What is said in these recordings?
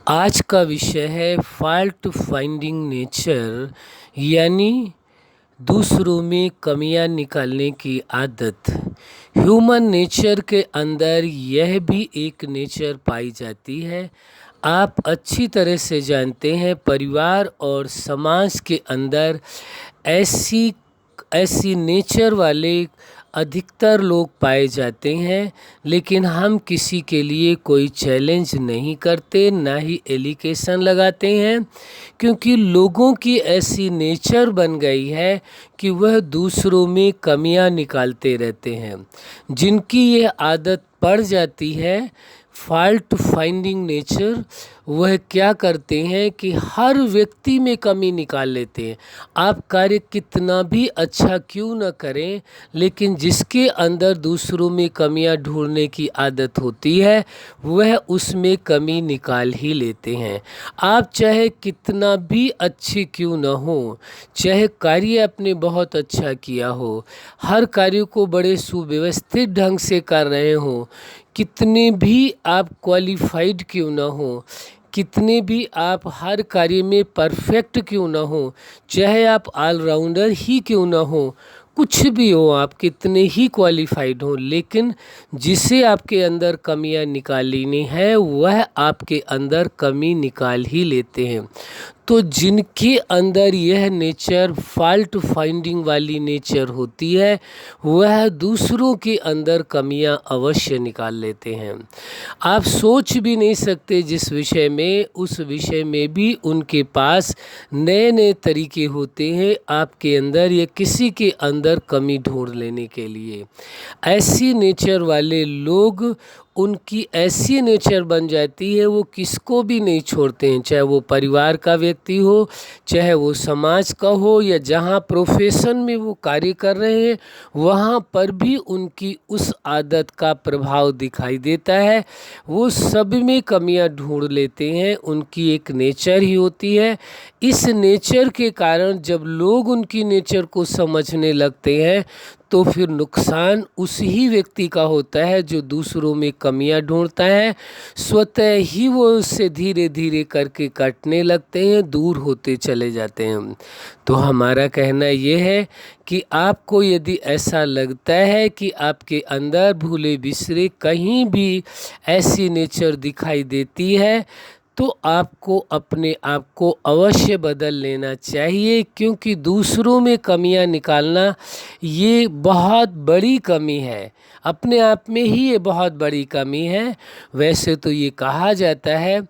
आज का विषय है फॉल्ट फाइंडिंग नेचर, यानी दूसरों में कमियां निकालने की आदत। ह्यूमन नेचर के अंदर यह भी एक नेचर पाई जाती है। आप अच्छी तरह से जानते हैं, परिवार और समाज के अंदर ऐसी ऐसी नेचर वाले अधिकतर लोग पाए जाते हैं, लेकिन हम किसी के लिए कोई चैलेंज नहीं करते, ना ही एलिगेशन लगाते हैं, क्योंकि लोगों की ऐसी नेचर बन गई है कि वह दूसरों में कमियां निकालते रहते हैं। जिनकी ये आदत पड़ जाती है फॉल्ट फाइंडिंग नेचर, वह क्या करते हैं कि हर व्यक्ति में कमी निकाल लेते हैं। आप कार्य कितना भी अच्छा क्यों न करें, लेकिन जिसके अंदर दूसरों में कमियां ढूंढने की आदत होती है वह उसमें कमी निकाल ही लेते हैं। आप चाहे कितना भी अच्छे क्यों न हो, चाहे कार्य आपने बहुत अच्छा किया हो, हर कार्य को बड़े सुव्यवस्थित ढंग से कर रहे हो, कितने भी आप क्वालिफाइड क्यों ना हो, कितने भी आप हर कार्य में परफेक्ट क्यों ना हो, चाहे आप ऑलराउंडर ही क्यों ना हो, कुछ भी हो, आप कितने ही क्वालिफाइड हो, लेकिन जिसे आपके अंदर कमियां निकाल लेनी है वह आपके अंदर कमी निकाल ही लेते हैं। तो जिनके अंदर यह नेचर फॉल्ट फाइंडिंग वाली नेचर होती है वह दूसरों के अंदर कमियां अवश्य निकाल लेते हैं। आप सोच भी नहीं सकते जिस विषय में, उस विषय में भी उनके पास नए नए तरीके होते हैं आपके अंदर या किसी के अंदर कमी ढूंढ लेने के लिए। ऐसी नेचर वाले लोग, उनकी ऐसी नेचर बन जाती है वो किसको भी नहीं छोड़ते हैं, चाहे वो परिवार का व्यक्ति हो, चाहे वो समाज का हो, या जहाँ प्रोफेशन में वो कार्य कर रहे हैं वहाँ पर भी उनकी उस आदत का प्रभाव दिखाई देता है। वो सब में कमियां ढूंढ लेते हैं, उनकी एक नेचर ही होती है। इस नेचर के कारण जब लोग उनकी नेचर को समझने लगते हैं तो फिर नुकसान उस ही व्यक्ति का होता है जो दूसरों में कमियां ढूंढता है। स्वतः ही वो उससे धीरे धीरे करके कटने लगते हैं, दूर होते चले जाते हैं। तो हमारा कहना ये है कि आपको यदि ऐसा लगता है कि आपके अंदर भूले बिसरे कहीं भी ऐसी नेचर दिखाई देती है तो आपको अपने आप को अवश्य बदल लेना चाहिए, क्योंकि दूसरों में कमियां निकालना ये बहुत बड़ी कमी है, अपने आप में ही ये बहुत बड़ी कमी है। वैसे तो ये कहा जाता है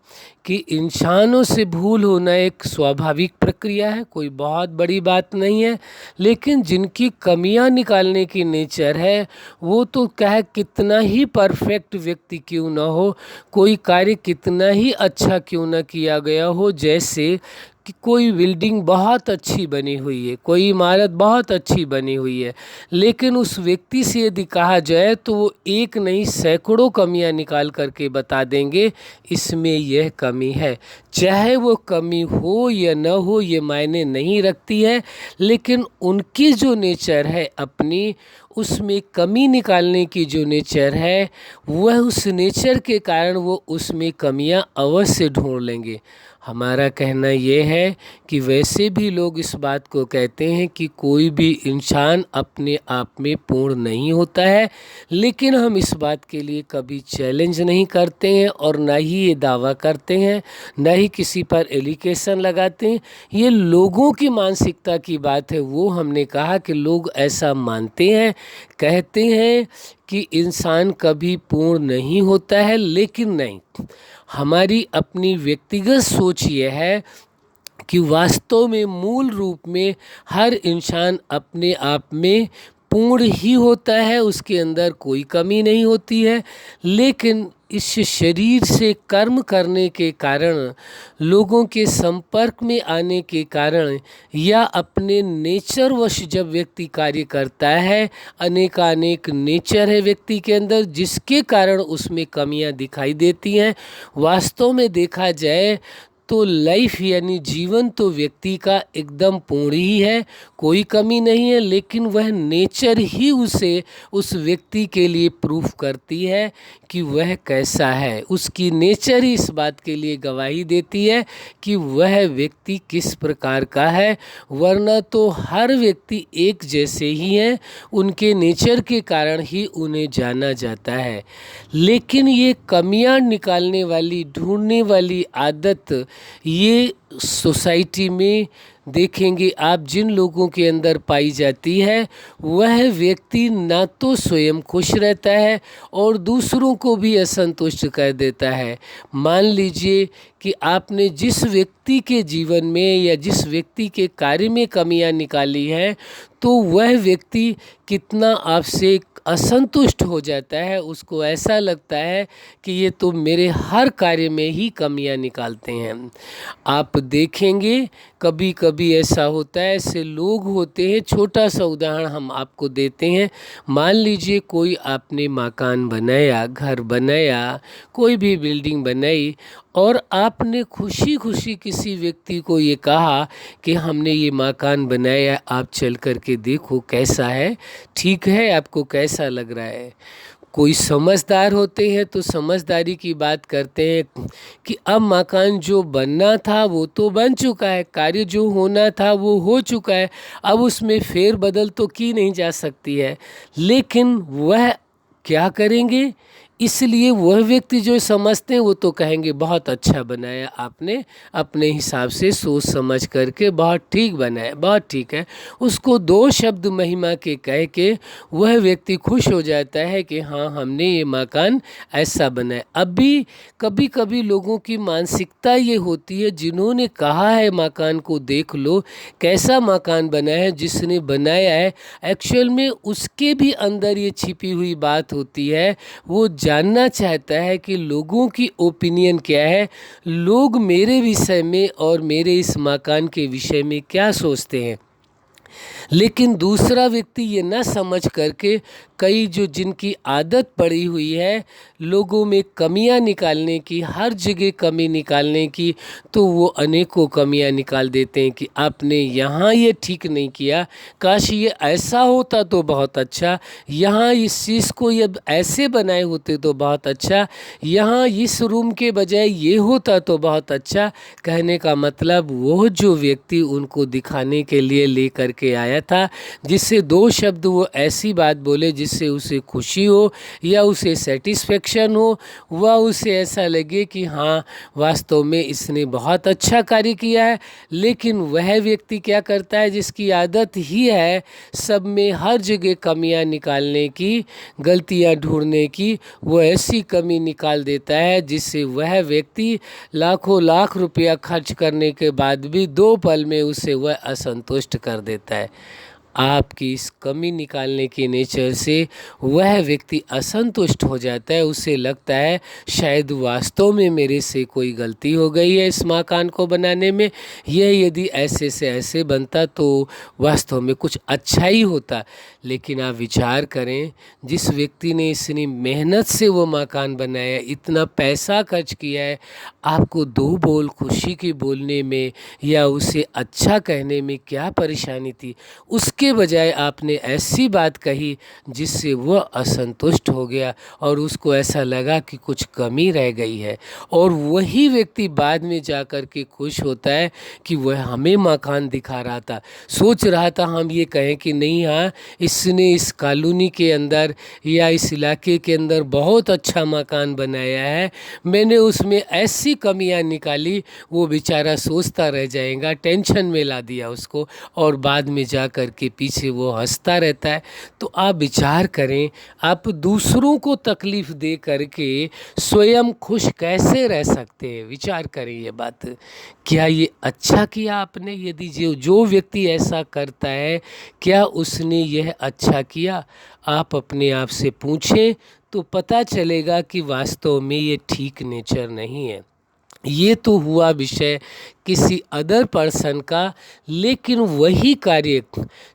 कि इंसानों से भूल होना एक स्वाभाविक प्रक्रिया है, कोई बहुत बड़ी बात नहीं है, लेकिन जिनकी कमियां निकालने की नेचर है वो तो क्या, कितना ही परफेक्ट व्यक्ति क्यों ना हो, कोई कार्य कितना ही अच्छा क्यों ना किया गया हो, जैसे कि कोई बिल्डिंग बहुत अच्छी बनी हुई है, कोई इमारत बहुत अच्छी बनी हुई है, लेकिन उस व्यक्ति से यदि कहा जाए तो वो एक नहीं सैकड़ों कमियां निकाल करके बता देंगे इसमें यह कमी है। चाहे वो कमी हो या न हो ये मायने नहीं रखती है, लेकिन उनकी जो नेचर है अपनी, उसमें कमी निकालने की जो नेचर है वह उस नेचर के कारण वो उसमें कमियां अवश्य ढूंढ लेंगे। हमारा कहना ये है कि वैसे भी लोग इस बात को कहते हैं कि कोई भी इंसान अपने आप में पूर्ण नहीं होता है, लेकिन हम इस बात के लिए कभी चैलेंज नहीं करते हैं और ना ही ये दावा करते हैं, ना ही किसी पर एलिगेशन लगाते हैं। ये लोगों की मानसिकता की बात है। वो हमने कहा कि लोग ऐसा मानते हैं, कहते हैं कि इंसान कभी पूर्ण नहीं होता है, लेकिन नहीं, हमारी अपनी व्यक्तिगत सोच ये है कि वास्तव में मूल रूप में हर इंसान अपने आप में पूर्ण ही होता है, उसके अंदर कोई कमी नहीं होती है, लेकिन इस शरीर से कर्म करने के कारण, लोगों के संपर्क में आने के कारण, या अपने नेचर वश जब व्यक्ति कार्य करता है, अनेकानेक नेचर है व्यक्ति के अंदर जिसके कारण उसमें कमियां दिखाई देती हैं। वास्तव में देखा जाए तो लाइफ यानी जीवन तो व्यक्ति का एकदम पूर्ण ही है, कोई कमी नहीं है, लेकिन वह नेचर ही उसे उस व्यक्ति के लिए प्रूफ करती है कि वह कैसा है। उसकी नेचर ही इस बात के लिए गवाही देती है कि वह व्यक्ति किस प्रकार का है, वरना तो हर व्यक्ति एक जैसे ही हैं, उनके नेचर के कारण ही उन्हें जाना जाता है। लेकिन ये कमियां निकालने वाली, ढूंढने वाली आदत ये सोसाइटी में देखेंगे आप जिन लोगों के अंदर पाई जाती है, वह व्यक्ति ना तो स्वयं खुश रहता है और दूसरों को भी असंतुष्ट कर देता है। मान लीजिए कि आपने जिस व्यक्ति के जीवन में या जिस व्यक्ति के कार्य में कमियां निकाली हैं, तो वह व्यक्ति कितना आपसे असंतुष्ट हो जाता है। उसको ऐसा लगता है कि ये तो मेरे हर कार्य में ही कमियां निकालते हैं। आप देखेंगे कभी कभी ऐसा होता है, ऐसे लोग होते हैं। छोटा सा उदाहरण हम आपको देते हैं। मान लीजिए कोई आपने मकान बनाया, घर बनाया, कोई भी बिल्डिंग बनाई, और आपने खुशी खुशी किसी व्यक्ति को ये कहा कि हमने ये मकान बनाया, आप चल कर के देखो कैसा है, ठीक है, आपको कैसा लग रहा है। कोई समझदार होते हैं तो समझदारी की बात करते हैं कि अब मकान जो बनना था वो तो बन चुका है, कार्य जो होना था वो हो चुका है, अब उसमें फेर बदल तो की नहीं जा सकती है। लेकिन वह क्या करेंगे, इसलिए वह व्यक्ति जो समझते हैं वो तो कहेंगे बहुत अच्छा बनाया आपने, अपने हिसाब से सोच समझ करके बहुत ठीक बनाया, बहुत ठीक है। उसको दो शब्द महिमा के कह के वह व्यक्ति खुश हो जाता है कि हाँ हमने ये मकान ऐसा बनाया। अब भी कभी कभी लोगों की मानसिकता ये होती है, जिन्होंने कहा है मकान को देख लो कैसा मकान बना है, जिसने बनाया है एक्चुअल में उसके भी अंदर ये छिपी हुई बात होती है। वो जानना चाहता है कि लोगों की ओपिनियन क्या है, लोग मेरे विषय में और मेरे इस मकान के विषय में क्या सोचते हैं। लेकिन दूसरा व्यक्ति ये ना समझ करके, कई जो जिनकी आदत पड़ी हुई है लोगों में कमियां निकालने की, हर जगह कमी निकालने की, तो वो अनेकों कमियां निकाल देते हैं कि आपने यहाँ ये ठीक नहीं किया, काश ये ऐसा होता तो बहुत अच्छा, यहाँ इस चीज़ को ये ऐसे बनाए होते तो बहुत अच्छा, यहाँ इस रूम के बजाय ये होता तो बहुत अच्छा। कहने का मतलब वो जो व्यक्ति उनको दिखाने के लिए ले करके आया था, जिससे दो शब्द वो ऐसी बात बोले जिससे उसे खुशी हो या उसे सेटिस्फेक्शन हो, वह उसे ऐसा लगे कि हाँ वास्तव में इसने बहुत अच्छा कार्य किया है। लेकिन वह व्यक्ति क्या करता है, जिसकी आदत ही है सब में हर जगह कमियां निकालने की, गलतियां ढूंढने की, वो ऐसी कमी निकाल देता है जिससे वह व्यक्ति लाखों लाख रुपया खर्च करने के बाद भी 2 पल में उसे वह असंतुष्ट कर देता है। आपकी इस कमी निकालने के नेचर से वह व्यक्ति असंतुष्ट हो जाता है। उसे लगता है शायद वास्तव में मेरे से कोई गलती हो गई है इस मकान को बनाने में, यह यदि ऐसे से ऐसे बनता तो वास्तव में कुछ अच्छा ही होता। लेकिन आप विचार करें, जिस व्यक्ति ने इतनी मेहनत से वो मकान बनाया, इतना पैसा खर्च किया है, आपको 2 बोल खुशी की बोलने में या उसे अच्छा कहने में क्या परेशानी थी। उसके बजाय आपने ऐसी बात कही जिससे वह असंतुष्ट हो गया और उसको ऐसा लगा कि कुछ कमी रह गई है। और वही व्यक्ति बाद में जा कर के खुश होता है कि वह हमें मकान दिखा रहा था, सोच रहा था हम ये कहें कि नहीं हाँ इसने इस कॉलोनी के अंदर या इस इलाके के अंदर बहुत अच्छा मकान बनाया है, मैंने उसमें ऐसी कमियां निकाली। वो बेचारा सोचता रह जाएगा, टेंशन में ला दिया उसको, और बाद में जा कर के पीछे वो हंसता रहता है। तो आप विचार करें, आप दूसरों को तकलीफ़ दे करके स्वयं खुश कैसे रह सकते हैं। विचार करें ये बात, क्या ये अच्छा किया आपने? यदि जो व्यक्ति ऐसा करता है, क्या उसने यह अच्छा किया? आप अपने आप से पूछें तो पता चलेगा कि वास्तव में ये ठीक नेचर नहीं है। ये तो हुआ विषय किसी अदर पर्सन का, लेकिन वही कार्य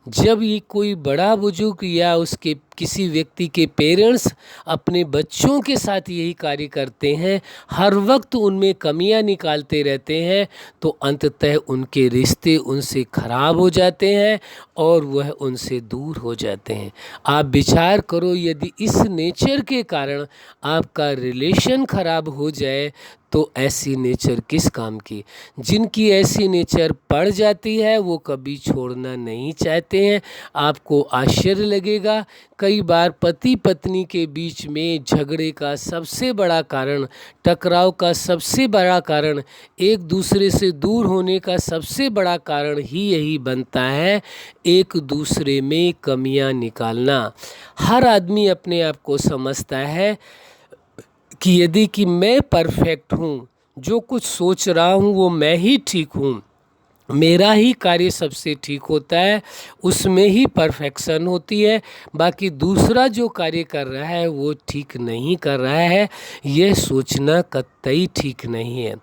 जब ये कोई बड़ा बुजुर्ग या उसके किसी व्यक्ति के पेरेंट्स अपने बच्चों के साथ यही कार्य करते हैं, हर वक्त उनमें कमियां निकालते रहते हैं, तो अंततः उनके रिश्ते उनसे खराब हो जाते हैं और वह उनसे दूर हो जाते हैं। आप विचार करो, यदि इस नेचर के कारण आपका रिलेशन खराब हो जाए तो ऐसी नेचर किस काम की। जिनकी ऐसी नेचर पड़ जाती है वो कभी छोड़ना नहीं चाहते हैं। आपको आश्चर्य लगेगा, कई बार पति पत्नी के बीच में झगड़े का सबसे बड़ा कारण, टकराव का सबसे बड़ा कारण, एक दूसरे से दूर होने का सबसे बड़ा कारण ही यही बनता है, एक दूसरे में कमियां निकालना। हर आदमी अपने आप को समझता है कि यदि कि मैं परफेक्ट हूँ, जो कुछ सोच रहा हूँ वो मैं ही ठीक हूँ, मेरा ही कार्य सबसे ठीक होता है, उसमें ही परफेक्शन होती है, बाकी दूसरा जो कार्य कर रहा है वो ठीक नहीं कर रहा है, यह सोचना कतई ठीक नहीं है।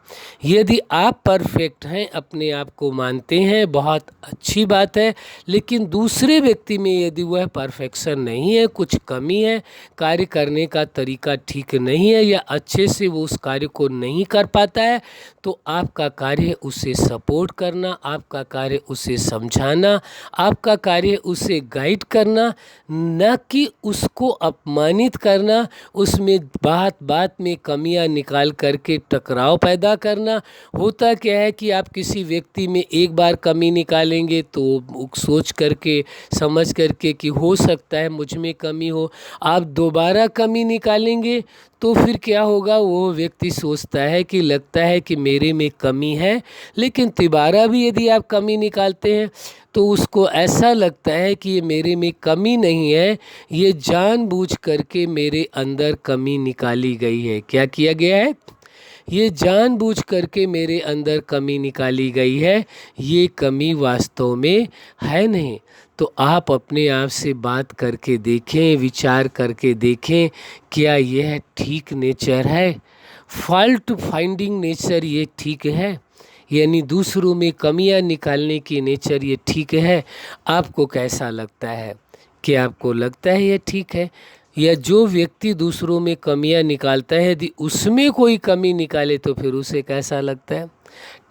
यदि आप परफेक्ट हैं, अपने आप को मानते हैं, बहुत अच्छी बात है, लेकिन दूसरे व्यक्ति में यदि वह परफेक्शन नहीं है, कुछ कमी है, कार्य करने का तरीका ठीक नहीं है या अच्छे से वो उस कार्य को नहीं कर पाता है, तो आपका कार्य उसे सपोर्ट करना, आपका कार्य उसे समझाना, आपका कार्य उसे गाइड करना, न कि उसको अपमानित करना, उसमें बात बात में कमियां निकाल करके टकराव पैदा करना। होता क्या है कि आप किसी व्यक्ति में एक बार कमी निकालेंगे तो सोच करके समझ करके कि हो सकता है मुझ में कमी हो, आप दोबारा कमी निकालेंगे तो फिर क्या होगा, वो व्यक्ति सोचता है कि लगता है कि मेरे में कमी है, लेकिन तिबारा भी यदि आप कमी निकालते हैं तो उसको ऐसा लगता है कि ये मेरे में कमी नहीं है, ये जानबूझ करके मेरे अंदर कमी निकाली गई है। क्या किया गया है? ये जानबूझ करके मेरे अंदर कमी निकाली गई है, ये कमी वास्तव में है नहीं। तो आप अपने आप से बात करके देखें, विचार करके देखें, क्या यह ठीक नेचर है? फॉल्ट फाइंडिंग नेचर ये ठीक है? यानी दूसरों में कमियां निकालने की नेचर ये ठीक है? आपको कैसा लगता है? क्या आपको लगता है ये ठीक है? या जो व्यक्ति दूसरों में कमियां निकालता है यदि उसमें कोई कमी निकाले तो फिर उसे कैसा लगता है?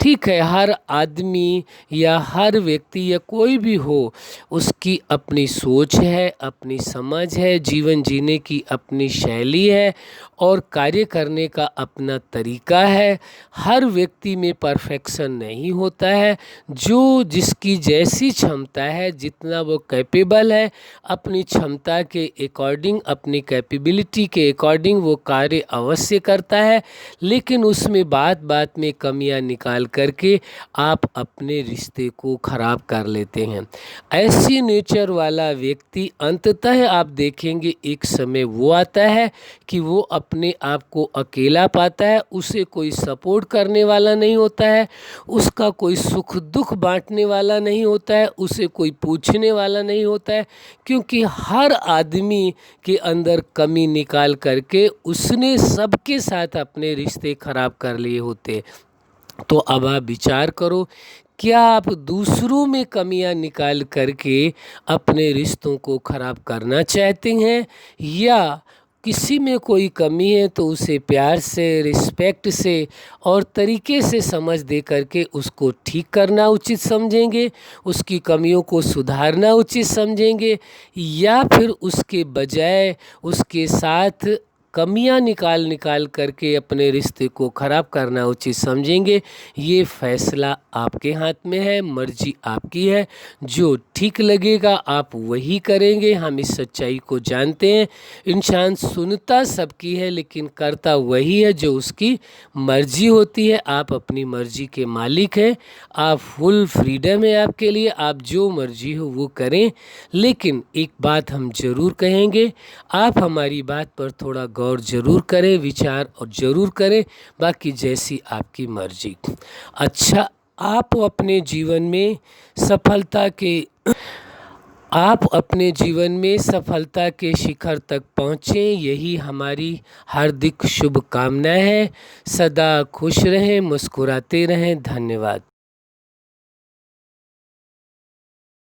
ठीक है, हर आदमी या हर व्यक्ति या कोई भी हो, उसकी अपनी सोच है, अपनी समझ है, जीवन जीने की अपनी शैली है और कार्य करने का अपना तरीका है। हर व्यक्ति में परफेक्शन नहीं होता है, जो जिसकी जैसी क्षमता है, जितना वो कैपेबल है, अपनी क्षमता के अकॉर्डिंग, अपनी कैपेबिलिटी के अकॉर्डिंग वो कार्य अवश्य करता है, लेकिन उसमें बात बात में कमियां निकाल करके आप अपने रिश्ते को खराब कर लेते हैं। ऐसी नेचर वाला व्यक्ति अंततः आप देखेंगे एक समय वो आता है कि वो अपने आप को अकेला पाता है, उसे कोई सपोर्ट करने वाला नहीं होता है, उसका कोई सुख दुख बांटने वाला नहीं होता है, उसे कोई पूछने वाला नहीं होता है, क्योंकि हर आदमी के अंदर कमी निकाल करके उसने सबके साथ अपने रिश्ते खराब कर लिए होते। तो अब आप विचार करो, क्या आप दूसरों में कमियां निकाल करके अपने रिश्तों को खराब करना चाहते हैं, या किसी में कोई कमी है तो उसे प्यार से, रिस्पेक्ट से और तरीके से समझ दे करके उसको ठीक करना उचित समझेंगे, उसकी कमियों को सुधारना उचित समझेंगे, या फिर उसके बजाय उसके साथ कमियां निकाल करके अपने रिश्ते को खराब करना उचित समझेंगे? ये फैसला आपके हाथ में है, मर्जी आपकी है, जो ठीक लगेगा आप वही करेंगे। हम इस सच्चाई को जानते हैं, इंसान सुनता सबकी है लेकिन करता वही है जो उसकी मर्जी होती है। आप अपनी मर्जी के मालिक हैं, आप फुल फ्रीडम है आपके लिए, आप जो मर्जी हो वो करें, लेकिन एक बात हम ज़रूर कहेंगे, आप हमारी बात पर थोड़ा गौर जरूर करें, विचार और ज़रूर करें, बाकी जैसी आपकी मर्जी। अच्छा, आप अपने जीवन में सफलता के शिखर तक पहुँचें, यही हमारी हार्दिक शुभकामनाएं हैं। सदा खुश रहें, मुस्कुराते रहें। धन्यवाद।